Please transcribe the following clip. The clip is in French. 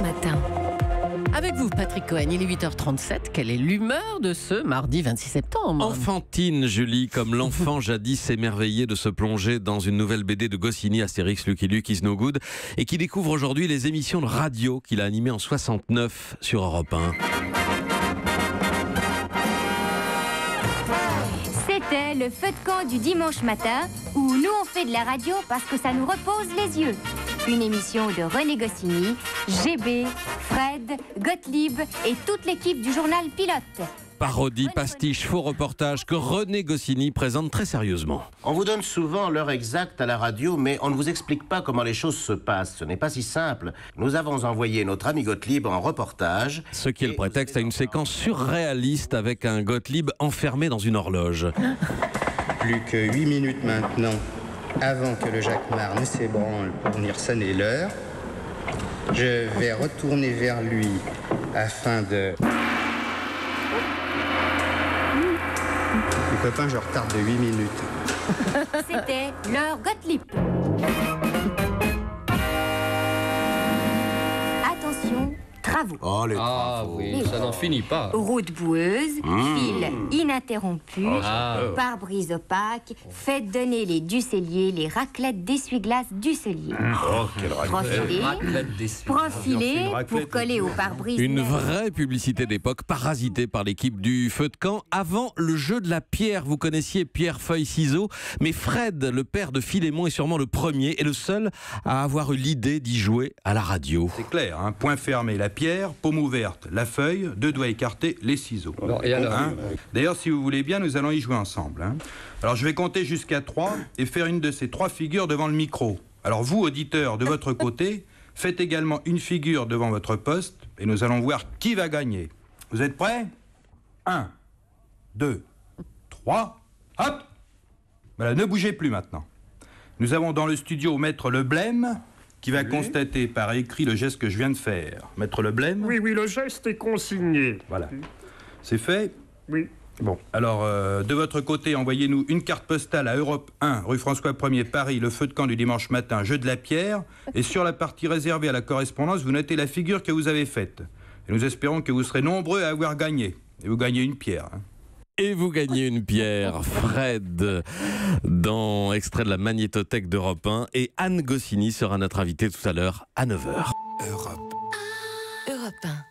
Matin. Avec vous, Patrick Cohen, il est 8h37. Quelle est l'humeur de ce mardi 26 septembre? Enfantine, Julie, comme l'enfant jadis émerveillé de se plonger dans une nouvelle BD de Goscinny, Astérix, Lucky Luke, Is No Good, et qui découvre aujourd'hui les émissions de radio qu'il a animées en 69 sur Europe 1. C'était le feu de camp du dimanche matin, où nous on fait de la radio parce que ça nous repose les yeux. Une émission de René Goscinny, GB, Fred, Gottlieb et toute l'équipe du journal Pilote. Parodie, pastiche, faux reportage que René Goscinny présente très sérieusement. On vous donne souvent l'heure exacte à la radio, mais on ne vous explique pas comment les choses se passent. Ce n'est pas si simple. Nous avons envoyé notre ami Gottlieb en reportage. Ce qui est le prétexte à une séquence surréaliste avec un Gottlieb enfermé dans une horloge. Plus que 8 minutes maintenant, avant que le Jacquemart ne s'ébranle pour venir sonner l'heure, je vais retourner vers lui afin de... Les copains, je retarde de 8 minutes. C'était l'heure Gottlieb. Attention, travaux. Oh, les travaux. Oui, ça n'en finit pas. Route boueuse, fil ininterrompu, pare-brise opaque, faites donner les ducelliers, les raclettes d'essuie-glace ducellier. Oh, quel Profilé pour coller au pare-brise. Une vraie publicité d'époque parasitée par l'équipe du feu de camp avant le jeu de la pierre. Vous connaissiez pierre, feuille, ciseaux, mais Fred, le père de Philémon, est sûrement le premier et le seul à avoir eu l'idée d'y jouer à la radio. C'est clair, hein, point fermé, la pierre, paume ouverte, la feuille, deux doigts écartés, les ciseaux. Bon, et alors D'ailleurs, si vous voulez bien, nous allons y jouer ensemble. Hein. Alors, je vais compter jusqu'à 3 et faire une de ces 3 figures devant le micro. Alors, vous, auditeurs, de votre côté, faites également une figure devant votre poste et nous allons voir qui va gagner. Vous êtes prêts? 1, 2, 3, hop! Voilà, ne bougez plus maintenant. Nous avons dans le studio Maître Leblême, qui va constater par écrit le geste que je viens de faire. Maître Leblême? Oui, le geste est consigné. Voilà. C'est fait? Oui. Bon, alors, de votre côté, envoyez-nous une carte postale à Europe 1, rue François 1er, Paris, le feu de camp du dimanche matin, jeu de la pierre. Et sur la partie réservée à la correspondance, vous notez la figure que vous avez faite. Et nous espérons que vous serez nombreux à avoir gagné. Et vous gagnez une pierre. Hein. Et vous gagnez une pierre, Fred, dans extrait de la magnétothèque d'Europe 1. Et Anne Goscinny sera notre invitée tout à l'heure à 9h. Europe 1.